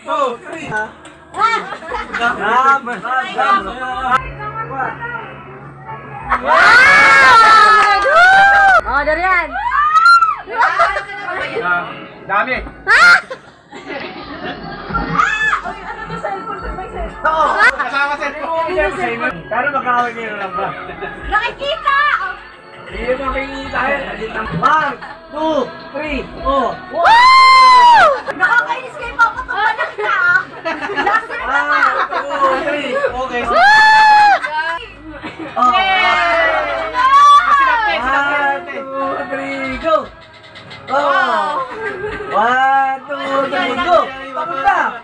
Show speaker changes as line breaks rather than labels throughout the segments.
Oh, dari yan.
Dami. Oo, kasama cellphone. Pero magkawin nyo lang ba?
Nakikita!
Hindi mo makikita yan. 1, 2, 3, oh.
Woo! Nakakainis kayo papatumanak na. Lasir na ka.
1, 2, 3, okay.
Oh.
Sinapte. 1, 2, 3, go! Oh! 1, 2, 3, go! Papunta!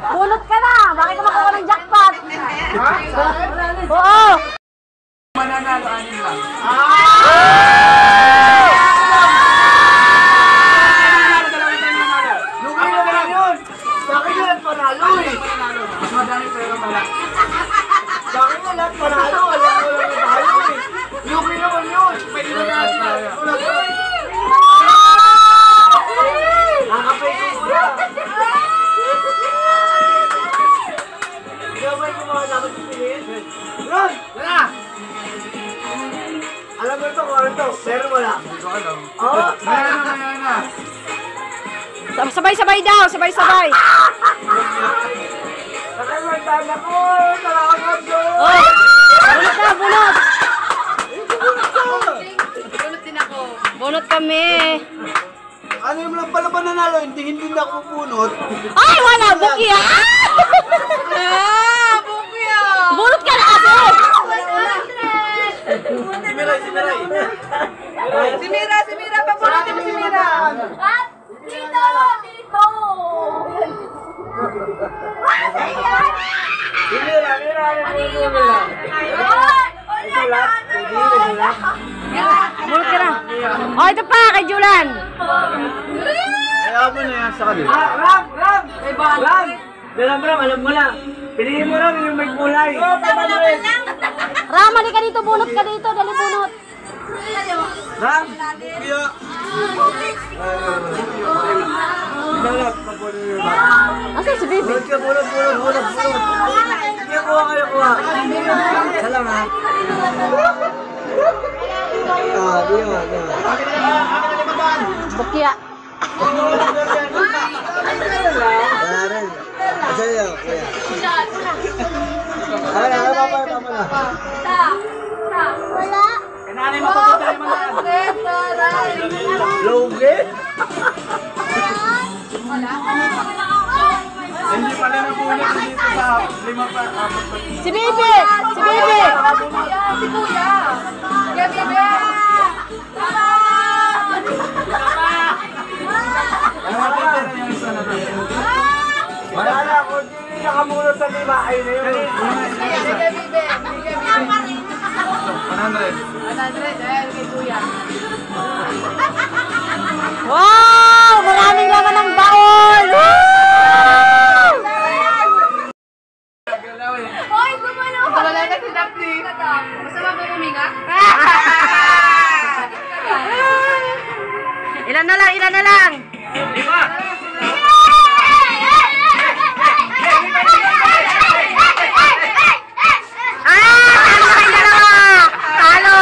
Bunot ka na! Bakit ka makakuha ng jackpot? Oo!
Mananalo, anin lang. Lugi na lang yun! Sa akin na lang panalo eh! Mas madami pero pala. Sa akin na lang panalo, alam ko lang panalo eh! Lugi naman yun! Pwede na natin tayo. Nakapay ko siya! Gabay ko mga dapat pipiliin. Ron! Wala! Alam mo ito kung ano ito, pero wala. Hindi ko alam. Oo! Ayan na!
Sabay-sabay daw! Sabay-sabay!
Nakalimutan ako! Salamat ko!
Oh! Bunot na! Bunot!
Bunot din ako.
Bunot kami!
Ano yung lang pala ba nanalo? Hindi na ako pupunot.
Ay! Wala! Bukya!
Bukya!
Bunot ka na kasi!
Si Mira! Papunutin mo si Mira!
At dito! Dito! Bunot ka na! Oh, ito pa! Kay Julan!
Ayaw mo na yan sa kanila. Ram! Ram! Alam mo na. Piliin mo Ram yung may kulay.
Ram, hali ka dito! Bunot ka dito! Dali bunot!
Ram! Kuya!
Asan si Bibi?
Bunot ka, bunot! Kuha. Salamat.
Bukya! Wala!
Kananay mo pa tayo Loge? Hindi pala na bunot dito sa 5 pa.
Si Bibi! Si Bibi!
Si Kuya! Kuya Bibi!
Wala na, kung hindi nakamunod sa 5 ay na yun.
Kuya Bibi!
100.
100 dahil kay Kuya.
Wow! Maraming laman ng baon! Woo!
Hoy, gumano ka! Wala na si Daphne. Masama ba huminga?
Ilan na lang!
Lima!
Talo na kayong dalawa! Talo!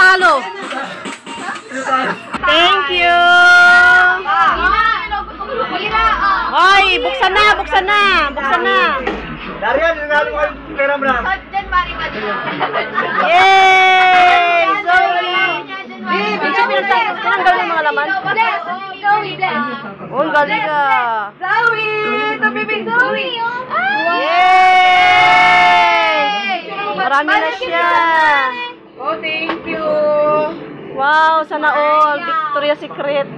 regalo. Thank you. Hoy, buksan na, buksan na, buksan na.
Darian, regalo ko yung pera mo na.
Yay! Zoe! Video pinanggal ng mga laman. Oh, galing ka.
Zoe! Ito, baby Zoe!
Yay! Marami na siya.
Oh, thank you!
Wow, sana all. Victoria's Secret.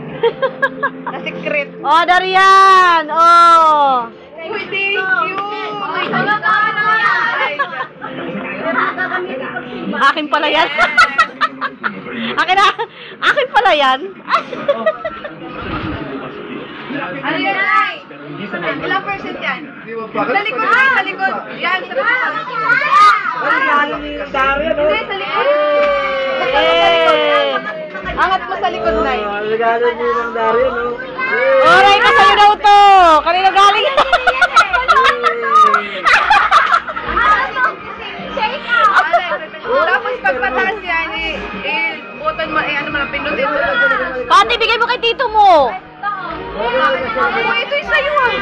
Na-secret.
Oh, Darian! Oh!
Uy, thank you! Ay,
Akin pala yan. Akin pala yan.
ano yan, Ay? Ilang percent yan? Sa likod, sa likod. Yan, sa likod.
Regalo ni Darian, no?
Hindi, sa likod.
Yay!
Angat mo sa likod, Nay.
Regalo ni ng Darian, no?
Oray, kasa'yo daw to. Kanina galing.
Tapos pagpataas yan, button mo, ano mo lang, pindutin mo.
Pati, bigay mo kay tito mo.
Oh, ito yung sa'yo ah.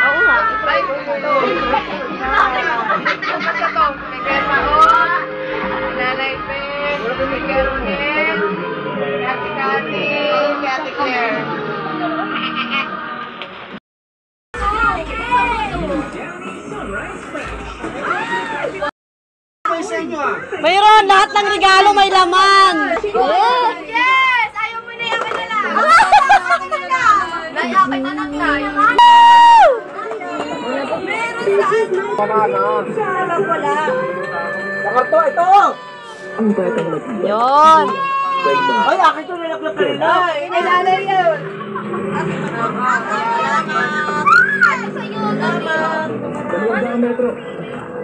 Oo nga.
Ay, basta to. May Germa O, Nanay Pen, may Gerunel, Ate Kati, Ate Claire.
Sa inyo, ah.
Mayroon, lahat ng regalo may laman. Yeah.
Yes! Ayaw mo na, yakin na lang. Nayakin na lang tayo.
Banana. Sakarto, ito!
Yun.
Ay, akin ito nilaglag ka nila.
Inalala yun.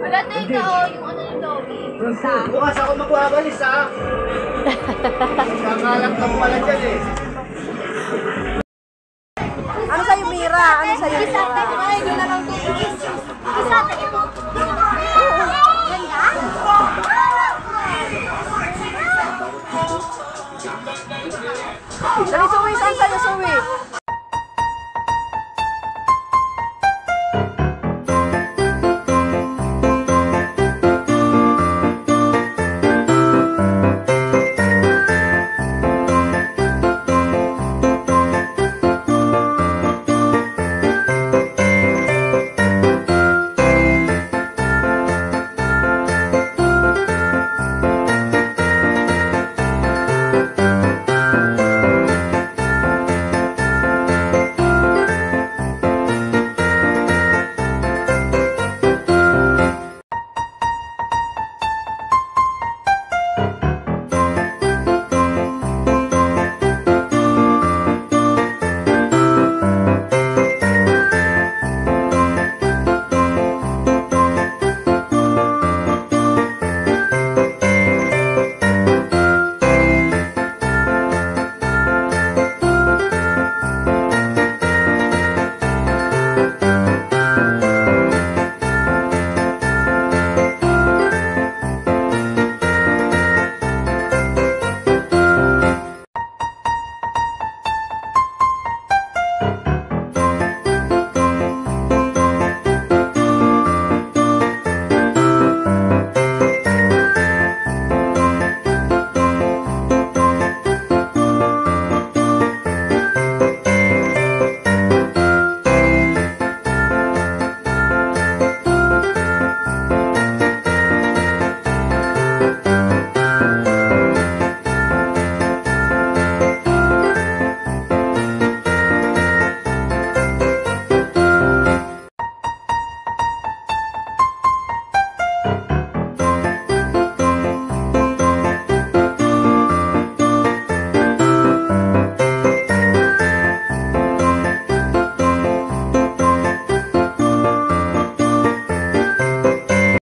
Wala tayo yung ano yung doggy.
Bukas ako magwawalis, ha? Kakalat lang pala dyan, eh.